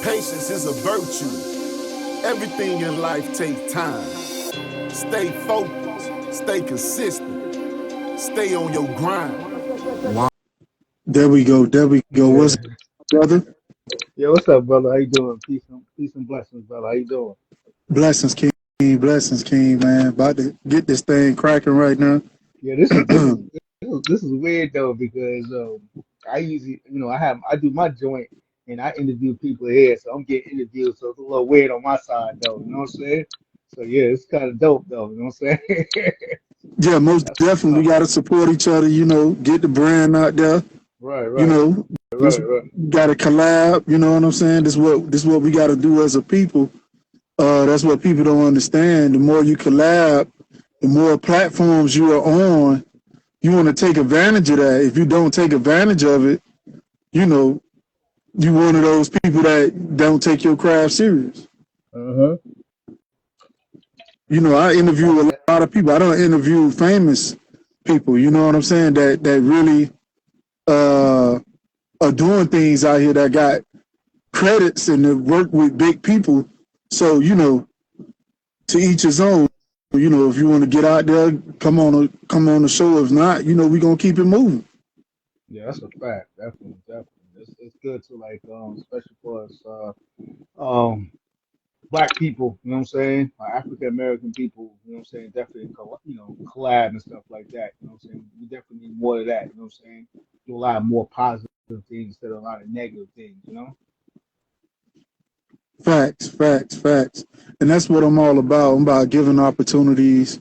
Patience is a virtue. Everything in life takes time. Stay focused, stay consistent, stay on your grind. There we go. There we go. Yeah. What's up, brother? Yeah, what's up, brother? How you doing? Peace and blessings, brother. How you doing? Blessings, King. Blessings, King, man. About to get this thing cracking right now. Yeah, this is weird though because I usually I do my joint and I interview people here, so I'm getting interviewed, so it's a little weird on my side though. You know what I'm saying? So yeah, it's kind of dope though. You know what I'm saying? Yeah, most That's what's definitely. We up. got to support each other, get the brand out there. Right, You right, know, let's right. got to collab. You know what I'm saying? This what we got to do as a people. That's what people don't understand. The more you collab, the more platforms you are on. You want to take advantage of that. If you don't take advantage of it, you know, you one of those people that don't take your craft serious. Uh-huh. I interview a That, lot of people. I don't interview famous people. You know what I'm saying? That really uh, are doing things out here that got credits and that work with big people. So to each his own. If you want to get out there, come on the show. If not, we gonna keep it moving. yeah, that's a fact. Definitely, definitely. It's good to like especially for us black people, you know what I'm saying? African American people, you know what I'm saying? Definitely, collab and stuff like that. You know what I'm saying? We definitely need more of that. You know what I'm saying? Do a lot more positive things instead of a lot of negative things. You know? Facts, facts, facts. And that's what I'm all about. I'm about giving opportunities.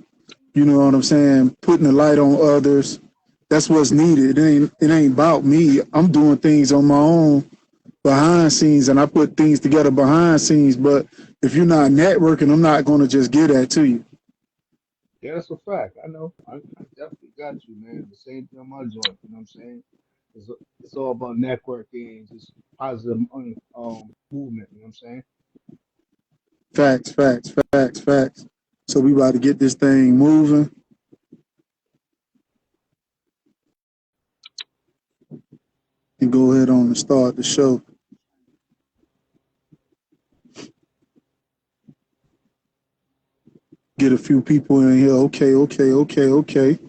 You know what I'm saying? Putting the light on others. That's what's needed. It ain't about me. I'm doing things on my own behind scenes, and I put things together behind scenes. But if you're not networking, I'm not going to just get that to you. Yeah, that's a fact. I know. I definitely got you, man. The same thing on my joint. You know what I'm saying? It's it's all about networking, just positive movement. You know what I'm saying? Facts, facts, facts, facts. So we about to get this thing moving and go ahead on and start the show. Get a few people in here. Okay, okay, okay, okay.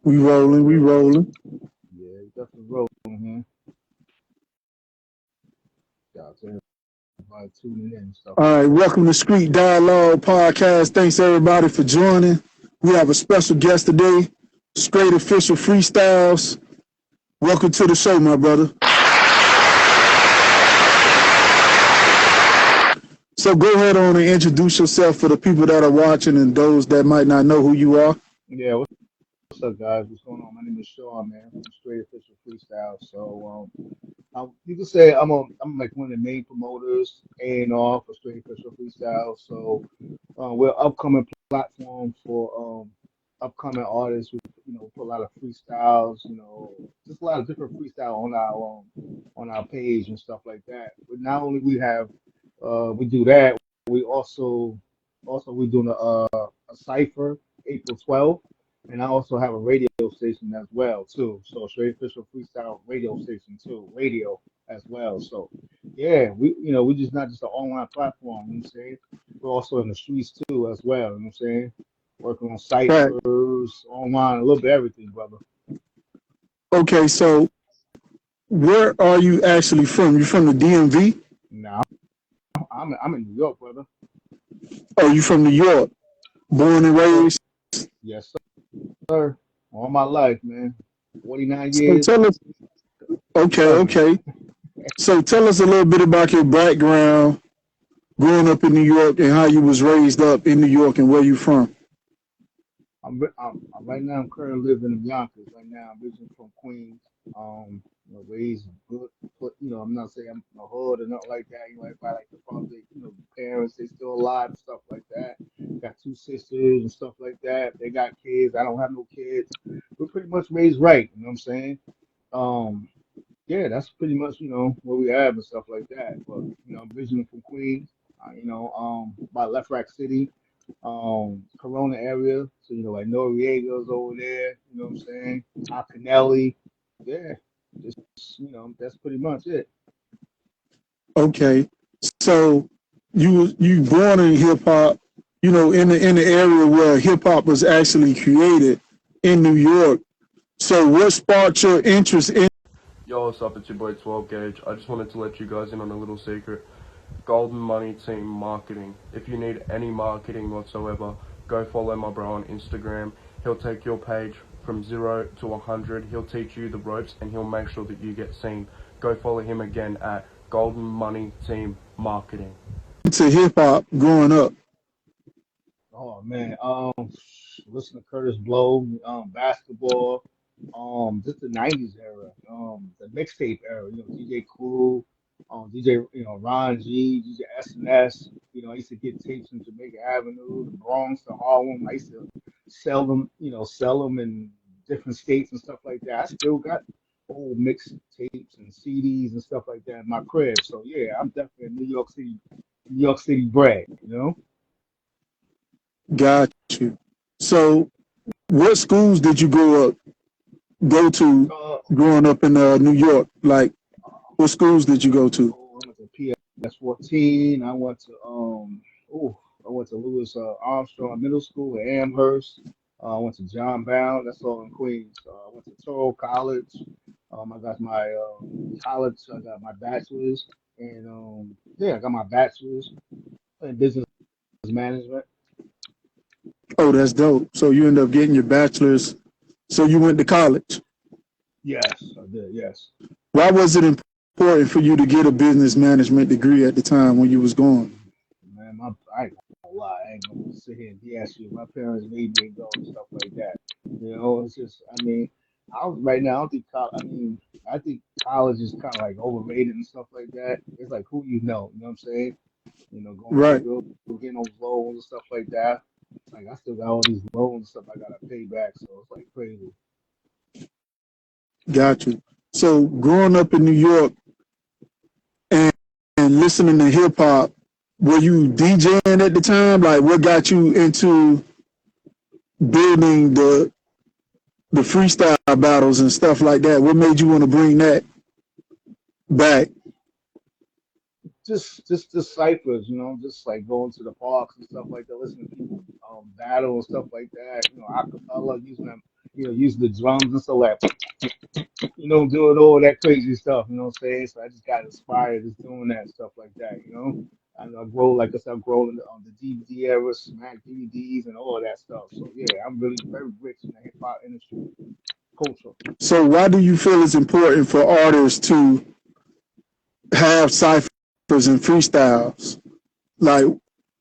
We rolling, we rolling. Yeah, definitely rolling here. Shout out to everybody tuning in and stuff All like right, that. welcome to Street Dialogue Podcast. Thanks everybody for joining. We have a special guest today, Straight Official Freestyles. Welcome to the show, my brother. So go ahead on and introduce yourself for the people that are watching and those that might not know who you are. Yeah, what's up, guys? What's going on? My name is Sean, man, from Straight Official Freestyle. So, you can say I'm like one of the main promoters and off for Straight Official Freestyle. So, we're upcoming platform for upcoming artists. We put a lot of freestyles. Just a lot of different freestyle on our page and stuff like that. But not only we do that, we also we're doing a cipher April 12th, and I also have a radio station as well too. So Straight Official Freestyle radio station too, radio as well. So yeah, we just not just an online platform. You know what I'm saying? We're also in the streets too as well. You know what I'm saying? Working on Right. ciphers, online, a little bit of everything, brother. Okay, so where are you actually from? You from the DMV? Now I'm in New York, brother. Oh, you from New York? Born and Yes, sir. raised? Yes, sir. All my life, man. 49 So years. tell us, okay, Serving. okay. So tell us a little bit about your background growing up in New York and how you was raised up in New York and where you from. Right now. I'm currently living in Yonkers. Right now, I'm originally from Queens. Raised good. I'm not saying I'm from the hood or nothing like that. Everybody like the father, parents, they still alive and stuff like that. Got two sisters and stuff like that. They got kids. I don't have no kids. We're pretty much raised right. You know what I'm saying? Um, yeah, that's pretty much what we have and stuff like that. But I'm originally from Queens. By Left Rack City, Corona area. So like Noriega's over there. You know what I'm saying? Acanelli. Yeah, just that's pretty much it. Okay. So you born in hip hop, you know, in the area where hip hop was actually created in New York. So what sparked your interest in? Yo, what's up? It's your boy 12 Gauge. I just wanted to let you guys in on a little secret. Golden Money Team Marketing. If you need any marketing whatsoever, go follow my bro on Instagram. He'll take your page from 0 to 100. He'll teach you the ropes and he'll make sure that you get seen. Go follow him again at Golden Money Team Marketing. To hip hop growing up? Oh man, listen to Curtis Blow, basketball, just the '90s era, the mixtape era. DJ Clue, DJ, Ron G, DJ SNS. I used to get tapes in Jamaica Avenue, the Bronx, the Harlem. I used to sell them in different states and stuff like that. I still got old mixtapes and CDs and stuff like that in my crib. So yeah, I'm definitely a New York City bred. Got you. So what schools did you go to Uh, growing up in New York? Like what schools did you go to? I went to PS14. I went to Lewis Armstrong Middle School at Amherst. I went to John Brown. That's all in Queens. I went to Touro College. I got my college. I got my bachelor's, and yeah, I got my bachelor's in business management. Oh, that's dope. So you ended up getting your bachelor's. So you went to college. Yes, I did. Yes. Why was it important for you to get a business management degree at the time when you was going? Man, I ain't gonna lie. I ain't gonna sit here and BS you. My parents made me go and stuff like that. It's just, I mean, right now, I don't think, I mean, I think college is kind of like overrated and stuff like that. It's like who you know what I'm saying? Going to Right. school, getting those loans and stuff like that. Like, I still got all these loans and stuff I gotta pay back, so it's like crazy. Got you. So growing up in New York and, and listening to hip hop, were you DJing at the time? Like what got you into building the freestyle battles and stuff like that? What made you want to bring that back? Just ciphers, just like going to the parks and stuff like that, listening to people battle and stuff like that. I love using them, using the drums and stuff like, doing all that crazy stuff. You know what I'm saying? So I just got inspired just doing that stuff like that. I grow like I said, I'm growing on the DVD era, Smack DVDs, and all of that stuff. So yeah, I'm really very rich in the hip hop industry culture. So why do you feel it's important for artists to have ciphers and freestyles? Like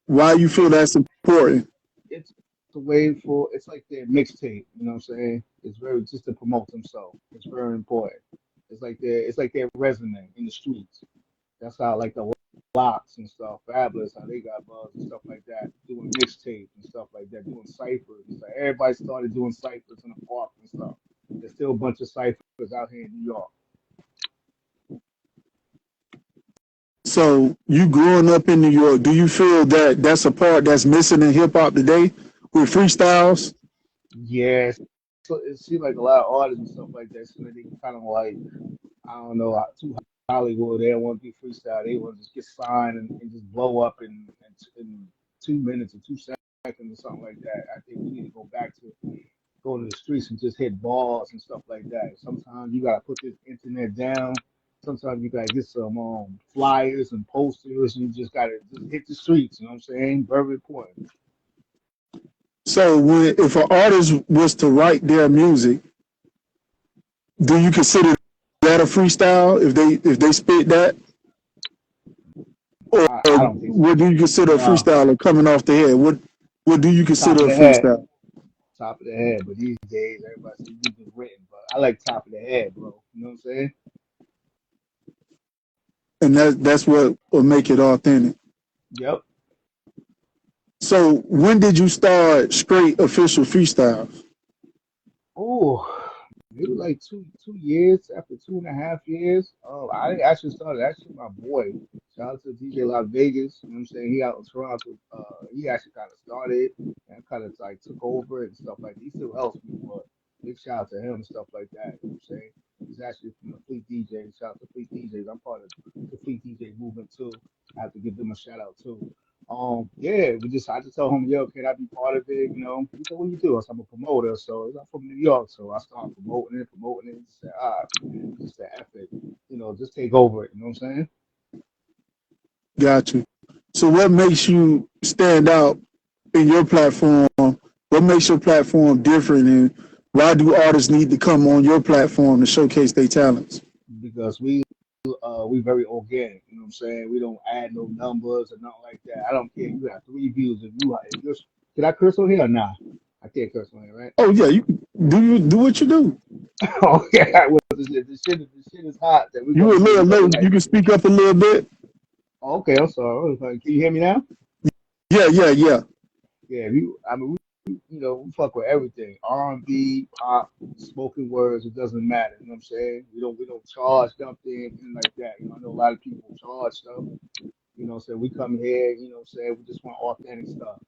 why you feel that's important? It's a way for it's like their mixtape, you know what I'm saying? It's very just to promote themselves. It's very important. It's like their resume in the streets. That's how like the locks and stuff, fabulous, how they got buzz and stuff like that, doing mixtapes and stuff like that, doing ciphers and stuff. Everybody started doing ciphers in the park and stuff. There's still a bunch of ciphers out here in New York. So you growing up in New York, do you feel that that's a part that's missing in hip hop today with freestyles? Yes. So it seems like a lot of artists and stuff like that, so they kind of like I don't know, too Hollywood. They don't want to be freestyle. They want to just get signed and just blow up in 2 minutes or 2 seconds or something like that. I think we need to go back to go to the streets and just hit balls and stuff like that. Sometimes you gotta put this internet down. Sometimes you gotta get some flyers and posters, and you just gotta just hit the streets. You know what I'm saying? Very important. So when if an artist was to write their music, do you consider that a freestyle if they spit that, or I don't think so. what do you consider a No, freestyle or coming off the head? What do you top consider of a the head, freestyle? top of the head. But these days, everybody says you've been written. But I like top of the head, bro. You know what I'm saying? And that's what will make it authentic. Yep. So when did you start straight official freestyles? Oh, maybe like 2 years after 2.5 years. I actually started actually my boy. Shout out to DJ Las Vegas. You know what I'm saying? He out in Toronto. He actually kind of started and kind of like took over and stuff like that. He still helps me, but big shout out to him and stuff like that. You know what I'm saying? He's actually from the Fleet DJ. Shout out to Fleet DJs. I'm part of the Fleet DJ movement too. I have to give them a shout out too. Yeah, I just told him, yo, can I be part of it? You know, he said, what do you do? I said, I'm a promoter, so I'm from New York, so I started promoting it. He said, he just said, F it, just take over it. You know what I'm saying? Got you. So what makes you stand out in your platform? What makes your platform different, and why do artists need to come on your platform to showcase their talents? Because we very organic. You know what I'm saying? We don't add no numbers or nothing like that. I don't care. You have 3 views if you're. Did I curse on here or nah? I can't curse on here, right? Oh yeah, you do what you do. Oh yeah. Well, the shit is hot that we're You gonna a do. little We're gonna low. like. You can speak up a little bit. Oh, okay, I'm sorry. Can you hear me now? Yeah. Yeah. I mean, we fuck with everything. R&B, pop, spoken words. It doesn't matter. You know what I'm saying? We don't charge nothing, anything like that. I know a lot of people charge stuff. So we come here. What I'm saying? We just want authentic stuff.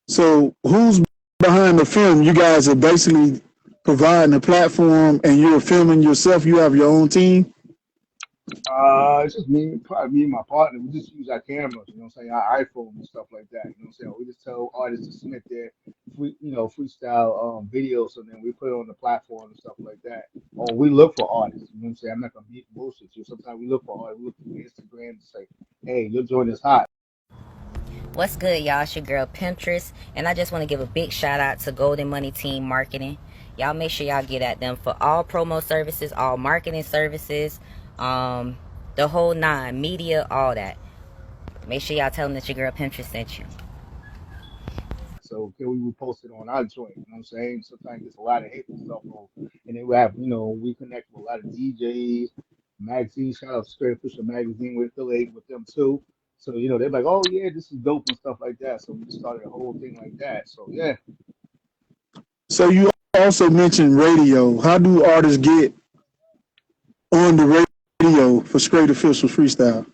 So who's behind the film? You guys are basically providing a platform, and you're filming yourself. You have your own team. It's just probably me and my partner. We just use our cameras, what I'm saying, our iPhone and stuff like that. You know what I'm saying? We just tell artists to submit their freestyle videos, and then we put it on the platform and stuff like that. Or we look for artists. You know what I'm saying? I'm not gonna be bullshit you. Sometimes we look for artists. We look through Instagram to say, hey, your joint is hot. What's good, y'all? It's your girl Pinterest, and I just want to give a big shout out to Golden Money Team Marketing. Y'all make sure y'all get at them for all promo services, all marketing services, the whole nine, media, all that. Make sure y'all tell them that your girl Pinterest sent you. So can we repost it on our joint? You know what I'm saying? Sometimes it's a lot of hits and stuff on, and then we have, we connect with a lot of DJs, magazines. Shout out to Straight Official Magazine. We're affiliated with them too. So, they're like, oh yeah, this is dope and stuff like that. So we just started a whole thing like that. So yeah. So you also mentioned radio. How do artists get on the radio for Straight Official Freestyle?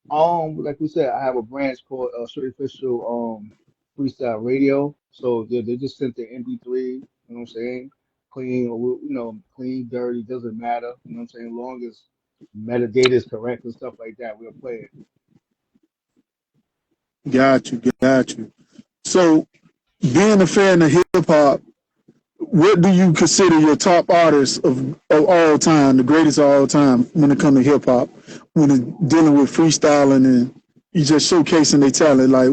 Like we said, I have a branch called Straight Official Freestyle Radio. So they just sent the MP3. You know what I'm saying? Clean, or clean, dirty, doesn't matter. You know what I'm saying? Long as metadata is correct and stuff like that, we'll play it. Got you. So being a fan of hip hop, what do you consider your top artists of all time, the greatest of all time when it comes to hip hop, when it's dealing with freestyling and you just showcasing their talent? Like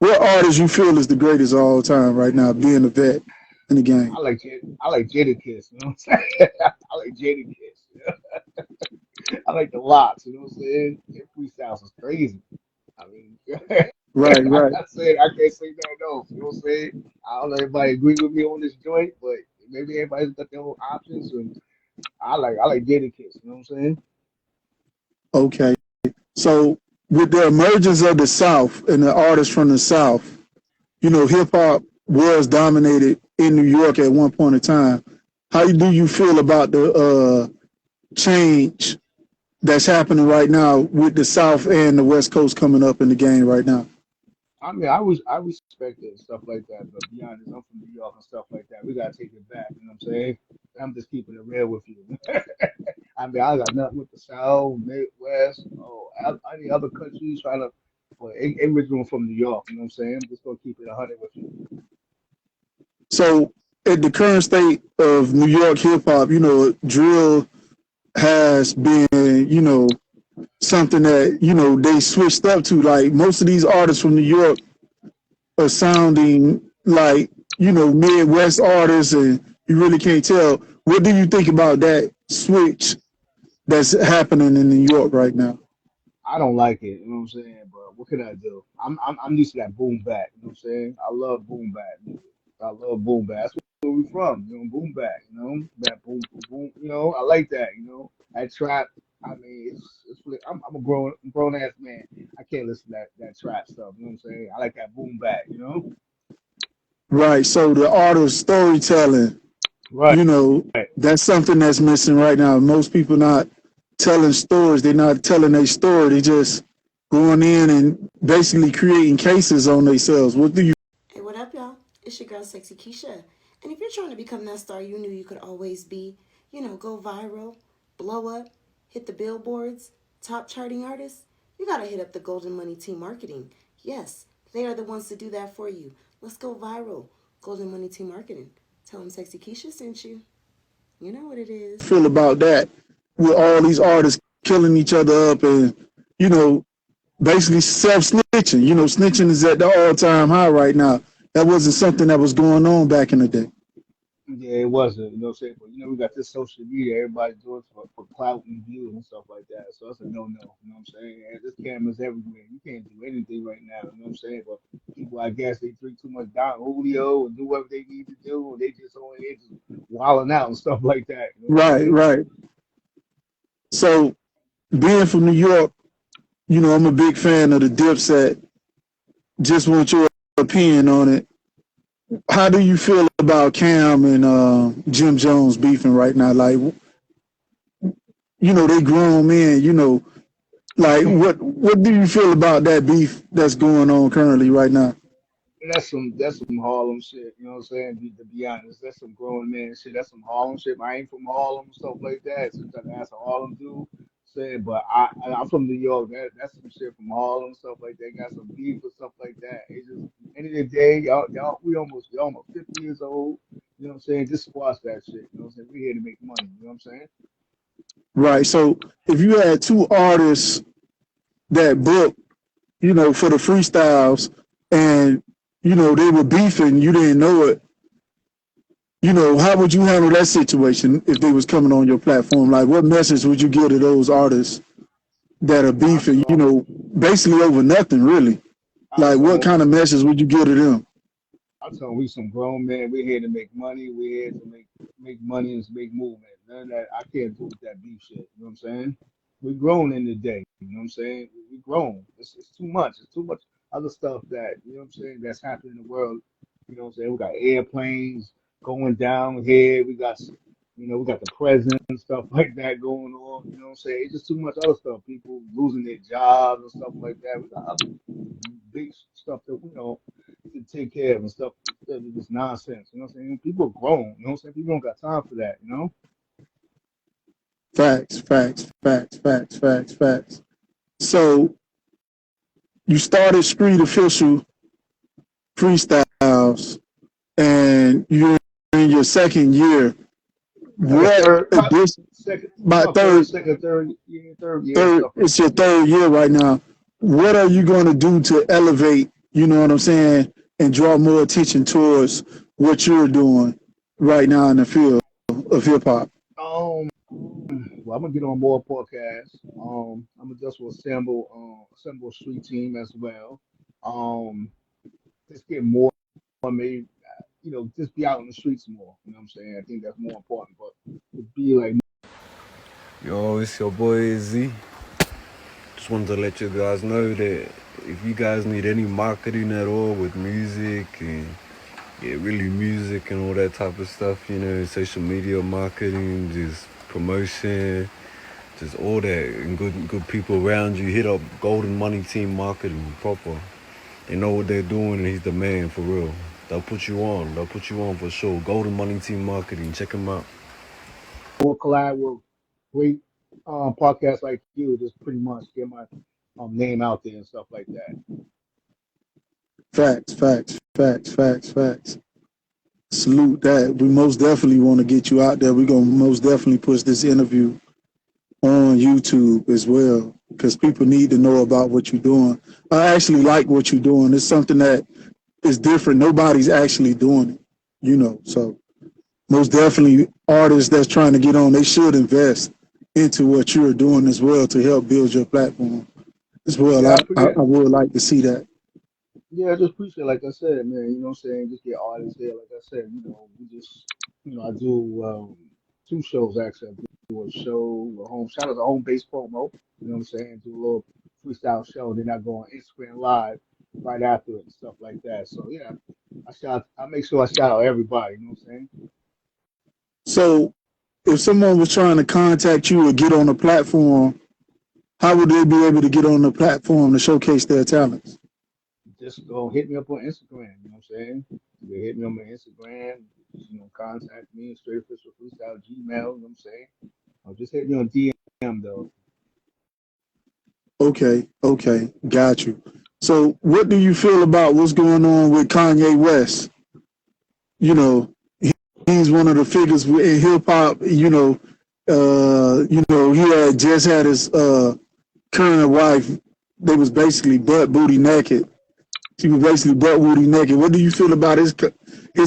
what artist you feel is the greatest of all time right now, being a vet in the game? I like Jadakiss. You know what I'm saying? I like Jadakiss. I like the locks. You know what I'm saying? Their freestyles is crazy. I mean, Right. I can't say nothing else. You know what I'm saying? I don't know if everybody agree with me on this joint, but maybe everybody's got their own options. And I like Jadakiss. You know what I'm saying? Okay. So with the emergence of the South and the artists from the South, hip hop was dominated in New York at one point in time. How do you feel about the change that's happening right now with the South and the West Coast coming up in the game right now? I mean, I respect it and stuff like that, but be honest, I'm from New York and stuff like that. We gotta take it back. You know what I'm saying? I'm just keeping it real with you. I mean, I got nothing with the South, Midwest, any other countries trying to, but original from New York. You know what I'm saying? I'm just gonna keep it 100 with you. So at the current state of New York hip hop, drill has been, something that, they switched up to. Like most of these artists from New York are sounding like, Midwest artists, and you really can't tell. What do you think about that switch that's happening in New York right now? I don't like it. You know what I'm saying? But what can I do? I'm used to that boom bap. You know what I'm saying? I love boom bap music. I love boom bap. That's where we from. Boom bap. That boom boom boom. I like that. That trap. I mean, it's really, I'm a grown ass man. I can't listen to that trap stuff. You know what I'm saying? I like that boom bap. Right. So the art of storytelling, Right. you know, that's something that's missing right now. Most people not telling stories. They're not telling a story. They just going in and basically creating cases on themselves. What do you? Hey, what up, y'all? It's your girl, Sexy Keisha. And if you're trying to become that star you knew you could always be, go viral, blow up, hit the billboards, top charting artists? You gotta hit up the Golden Money Team Marketing. Yes, they are the ones to do that for you. Let's go viral. Golden Money Team Marketing. Tell them Sexy Keisha sent you. You know what it is. Feel about that with all these artists killing each other up and, you know, basically self snitching. You know, snitching is at the all time high right now. That wasn't something that was going on back in the day. Yeah, it wasn't, you know what I'm saying? But we got this social media, everybody's doing it for clout and views and stuff like that. So that's a no, you know what I'm saying? And there's cameras everywhere. You can't do anything right now, you know what I'm saying? But people, I guess, they drink too much Don Julio and do whatever they need to do, and they just on here just wilding out and stuff like that. You know what I'm Right, saying? right. So being from New York, you know, I'm a big fan of the Dipset. Just want your opinion on it. How do you feel about Cam and Jim Jones beefing right now? Like, you know, they grown men. You know, like what do you feel about that beef that's going on currently right now? That's some Harlem shit, you know what I'm saying? To be honest, that's some grown man shit. That's some Harlem shit. I ain't from Harlem and stuff like that. Sometimes that's a Harlem dude. Saying, but I'm from New York. That's some shit from Harlem, stuff like that. Got some beef or stuff like that. It's just end of the day, y'all we almost 50 years old. You know what I'm saying? Just squash that shit. You know what I'm saying? We here to make money. You know what I'm saying? Right. So if you had two artists that book, you know, for the freestyles, and you know they were beefing, you didn't know it. You know, how would you handle that situation if they was coming on your platform? Like, what message would you give to those artists that are I beefing? You told know, basically over nothing, really. I Like, what told kind of message would you give to them? I tell 'em we some grown men. We're here to make money. We're here to make money and make movement. None of that I can't do with that beef shit. You know what I'm saying? We grown in the day. You know what I'm saying? We grown. It's too much. It's too much other stuff that you know what I'm saying that's happening in the world. You know what I'm saying? We got airplanes going down here. We got the president and stuff like that going on. You know what I'm saying? It's just too much other stuff. People losing their jobs and stuff like that. We got other big stuff that we know to take care of and stuff instead of this nonsense. You know what I'm saying? People are grown. You know what I'm saying? People don't got time for that. You know? Facts, facts, facts, facts, facts, facts. So you started Street Official Freestyles, and you're in your second year. Like a What third, addition? second, My my first, third, second, third year and stuff like it's your that. Yeah. third year right now. What are you going to do to elevate? You know what I'm saying, and draw more attention towards what you're doing right now in the field of hip hop. Um. Well, I'm gonna get on more podcasts. I'm gonna just assemble a street team as well. Um. Just get more, maybe just be out in the streets more. You know what I'm saying? I think that's more important. But to be like Yo, it's your boy Z. Just wanted to let you guys know that if you guys need any marketing at all with music and really music and all that type of stuff, social media marketing, just promotion, just all that, and good people around you, hit up Golden Money Team Marketing proper. They know what they're doing, and he's the man for real. They'll put you on. They'll put you on for sure. Golden Money Team Marketing. Check them out. more collab with great podcasts like you, just pretty much get my name out there and stuff like that. Facts, facts, facts, facts, facts. Salute that. We most definitely want to get you out there. We're gonna most definitely push this interview on YouTube as well because people need to know about what you're doing. I actually like what you're doing. It's something that is different. Nobody's actually doing it, you know. So most definitely artists that's trying to get on, they should invest into what you're doing as well to help build your platform as well. Yeah, I would like to see that. yeah, I just appreciate, like I said, man. You know what I'm saying? Just get artists there. Like I said, we just, I do two shows actually. I do a show, a home shout out to home base promo. You know what I'm saying? Do a little freestyle show. Then I go on Instagram live right after it and stuff like that. So yeah, I make sure I shout out everybody. You know what I'm saying? So if someone was trying to contact you or get on a platform, how would they be able to get on the platform to showcase their talents? Just go hit me up on Instagram. You know what I'm saying? You can hit me on my Instagram. Just, contact me straight official freestyle Gmail. You know what I'm saying? Or just hit me on DM though. Okay, got you. So, what do you feel about what's going on with Kanye West? You know, he's one of the figures in hip hop. He had just had his current wife. They was basically butt booty naked. She was basically butt booty naked. What do you feel about his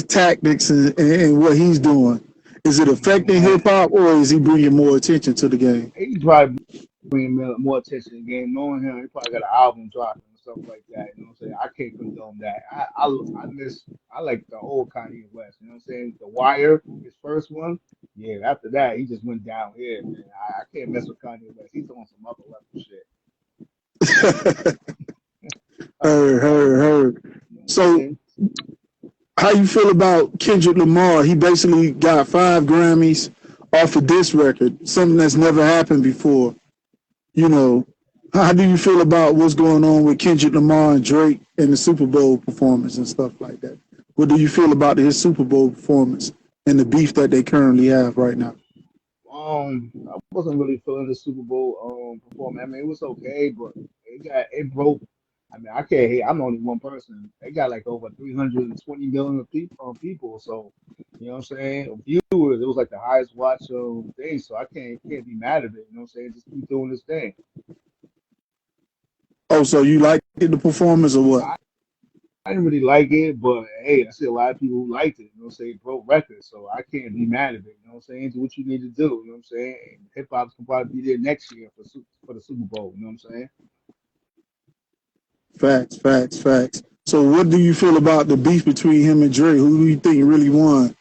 tactics and what he's doing? Is it affecting Man, hip hop, or is he bringing more attention to the game? he probably bring more attention to the game. Knowing him, he probably got an album dropping and stuff like that. You know what I'm saying? I can't condone that. I like the old Kanye West. You know what I'm saying? The Wire, his first one. Yeah, after that, he just went down here, man. I can't mess with Kanye West. He's on some upper level shit. Upper level. Heard. You know what I'm So, saying? how you feel about Kendrick Lamar? He basically got 5 Grammys off of this record, something that's never happened before. You know, how do you feel about what's going on with Kendrick Lamar and Drake and the Super Bowl performance and stuff like that? What do you feel about his Super Bowl performance and the beef that they currently have right now? I wasn't really feeling the Super Bowl performance. I mean, it was okay, but it broke. I mean, I can't hate. I'm only one person. They got like over 320 million people. So, you know what I'm saying? Viewers. It was like the highest watch thing. So I can't be mad at it. You know what I'm saying? Just keep doing this thing. Oh, so you liked the performance or what? I, I didn't really like it, but hey, I see a lot of people who liked it. You know what I'm saying? It broke records, so I can't be mad at it. You know what I'm saying? Do what you need to do. You know what I'm saying? Hip hop's can probably be there next year for the Super Bowl. You know what I'm saying? Facts. So what do you feel about the beef between him and Drake? Who do you think really won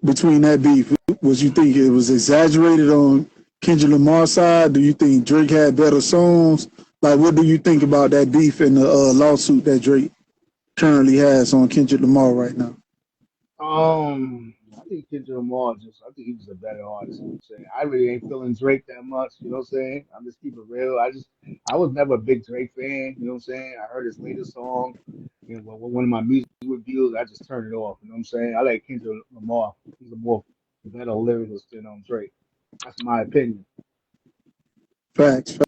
between that beef? Was you think it was exaggerated on Kendrick Lamar's side? Do you think Drake had better songs? Like, what do you think about that beef and the lawsuit that Drake currently has on Kendrick Lamar right now? I think Kendrick Lamar I think he's a better artist. You know what I'm saying? I really ain't feeling Drake that much. You know what I'm saying? I'm just keeping it real. I was never a big Drake fan. You know what I'm saying? I heard his latest song, and one of my music reviews, I just turned it off. You know what I'm saying? I like Kendrick Lamar. He's a more better lyricist than Drake. That's my opinion. Facts.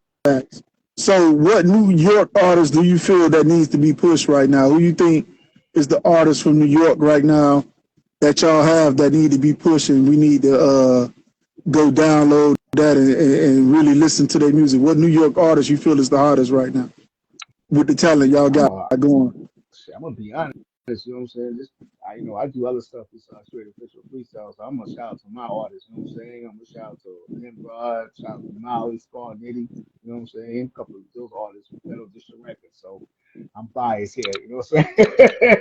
So, what New York artist do you feel that needs to be pushed right now? Who you think is the artist from New York right now that y'all have that need to be pushing? We need to go download that and really listen to their music. What New York artist you feel is the hottest right now with the talent y'all I'm got a going? shit, I'm gonna be honest. You know what I'm saying? I do other stuff besides straight official freestyle. So I'm gonna shout out to my artists. You know what I'm saying? I'm gonna shout out to Nimrod, shout out to Molly, Scar Nitty. You know what I'm saying? A couple of those artists from Federal District Records. So I'm biased here. You know what I'm saying?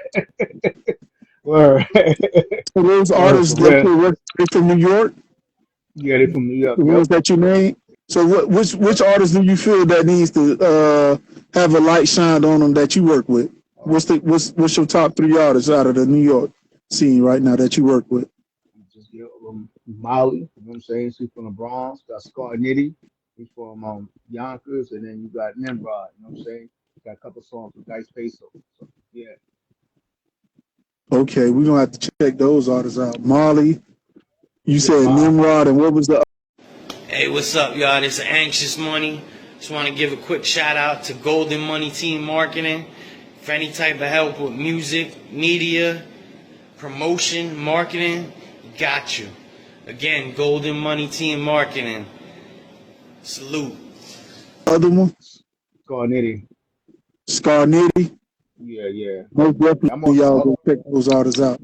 Word. So those Word artists for that real. they from New York, Yeah, they from New York. the Yep. ones that you named. So which Yep. artists do you feel that needs to have a light shined on them that you work with? What's your top 3 artists out of the New York scene right now that you work with? Just get Molly. You know what I'm saying? She's from the Bronx. Got Scar Nitty. He's from Yonkers, and then you got Nimrod. You know what I'm saying? Got a couple songs with Dice Peso. So yeah. Okay, we're gonna have to check those artists out. Marley, you Yeah, said Nimrod, and what was the Hey, what's up, y'all? This is Anxious Money. Just want to give a quick shout out to Golden Money Team Marketing for any type of help with music, media, promotion, marketing. Got you. Again, Golden Money Team Marketing. Salute. other one? Scar Nitty. Scar Nitty. Yeah. Most Yeah, definitely, y'all go check those artists out.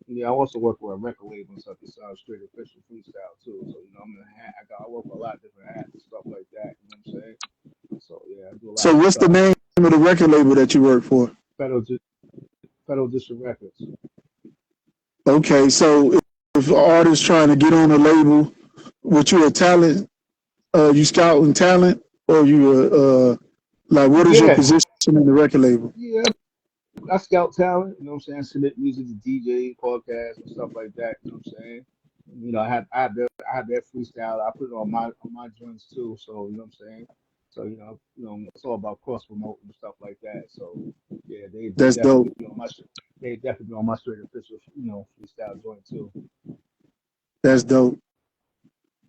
I also work with a record label and stuff. It's straight official freestyle too. So I'm in the hat. I work with a lot of different hats and stuff like that. You know what I'm saying? So yeah, I do a lot So, of what's the stuff. name of the record label that you work for? Federal Di- Federal District Records. Okay, so if an artist trying to get on a label, what you a talent? You scouting talent, or you like what is your Yeah, position in the record label? yeah. I scout talent. You know what I'm saying? I submit music to DJ, podcasts, and stuff like that. You know what I'm saying? I have their freestyle. I put it on my joints too. So you know what I'm saying? So it's all about cross promoting and stuff like that. So yeah, they That's dope. definitely be on they definitely be on my straight official freestyle joint too. That's dope.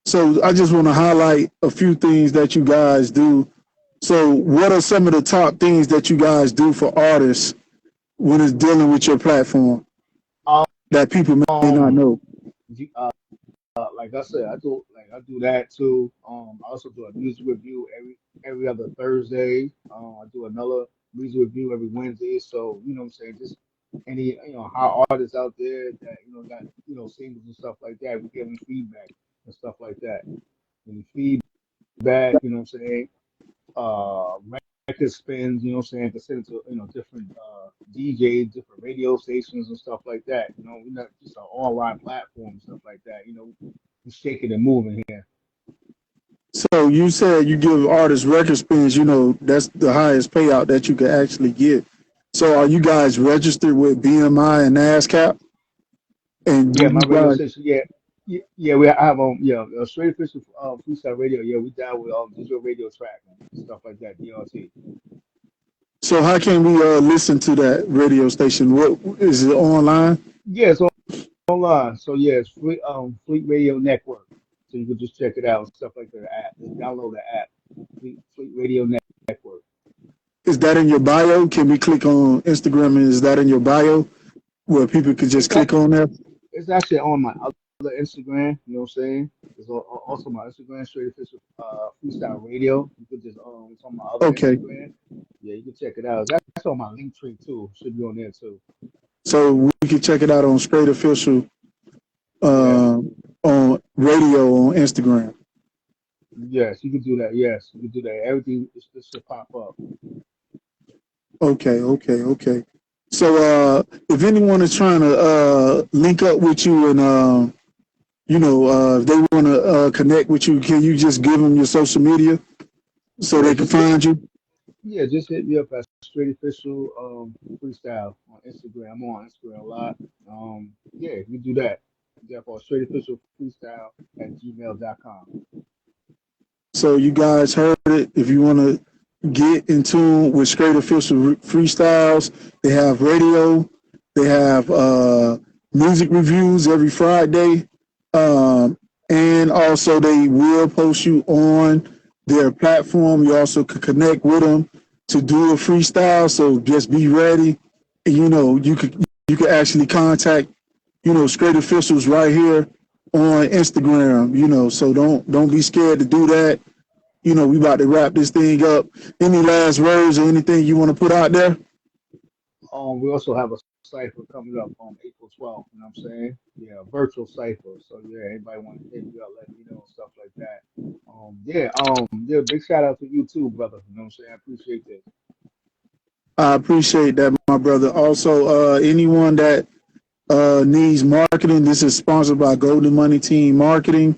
So I just want to highlight a few things that you guys do. So, what are some of the top things that you guys do for artists when it's dealing with your platform Um, that people may not um, know? like I said, I do that too. I also do a music review every other Thursday. I do another music review every Wednesday. So you know what I'm saying, just any hot artists out there that got singles and stuff like that. We give them feedback and stuff like that. Any feedback, you know what I'm saying. Uh, record spins, you know what I'm saying, to send it to different DJs, different radio stations and stuff like that. We're not just an online platform and stuff like that. We're shaking and moving here. So, you said you give artists record spins, that's the highest payout that you could actually get. So, are you guys registered with BMI and NASCAP? And do Yeah, my you radio guys, station. Yeah, yeah. We have straight official freestyle radio. Yeah, we down with digital radio track and stuff like that. DRT. so how can we listen to that radio station? What is it online? Yeah, it's online. So yeah, it's Fleet Radio Network. So you can just check it out and stuff like that. The app. Just download the app. Fleet Radio Network. Is that in your bio? Can we click on Instagram and is that in your bio where people could just It's click on that? It's actually on my other Instagram. You know what I'm saying? It's also my Instagram, straight official freestyle radio. You could just it's on my other Okay. Instagram. Yeah, you can check it out. That's on my link tree too. Should be on there too. So we can check it out on Straight Official Yeah. on radio on Instagram. Yes, you can do that. Yes, you can do that. Everything this should pop up. Okay. So if anyone is trying to link up with you and if they want to connect with you, can you just give them your social media so Yeah, they can find you? just hit me up at straight official freestyle on Instagram. I'm on Instagram a lot. Yeah, you do that. Therefore, straight official freestyle at gmail.com. So you guys heard it. If you want to get in tune with Straight Official Freestyles, they have radio, they have music reviews every Friday, and also they will post you on their platform. You also could connect with them to do a freestyle. So just be ready. And, you could actually contact Straight Officials right here on Instagram. So don't be scared to do that. We about to wrap this thing up. Any last words or anything you want to put out there? We also have a cipher coming up on April 12th. You know what I'm saying? Yeah, virtual cipher. So yeah, anybody want to hit me up, let me know and stuff like that. Yeah. Big shout out to you too, brother. You know what I'm saying? I appreciate this. I appreciate that, my brother. Also, anyone that needs marketing, this is sponsored by Golden Money Team Marketing.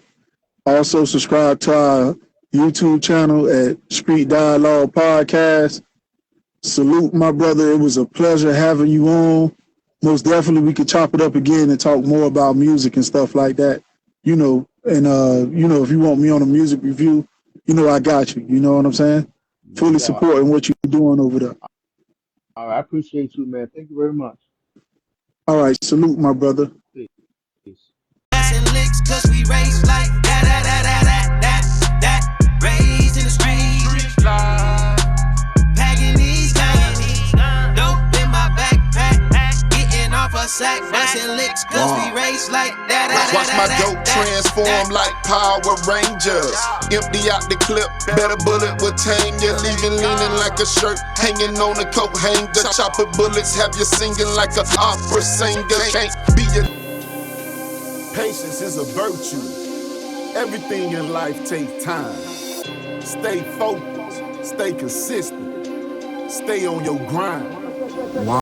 Also, subscribe to our YouTube channel at Street Dialogue Podcast. Salute, my brother. It was a pleasure having you on. Most definitely, we could chop it up again and talk more about music and stuff like that. And if you want me on a music review, I got you. You know what I'm saying? No Fully doubt. supporting what you're doing over there. All right, I appreciate you, man. Thank you very much. All right, salute, my brother. Peace. Licks, 'cause we raised like that. Raised in the streets. Packing these guns. Dope in my backpack. Getting off a sack. Busting licks, 'cause we raised like that. Watch my dope transform like Power Rangers. Empty out the clip, better bullet will tame you. Leaving leaning like a shirt, hanging on a coat hanger. Chopper bullets have you singing like an opera singer. Can't be a patience is a virtue. Everything in life takes time. Stay focused, stay consistent, stay on your grind.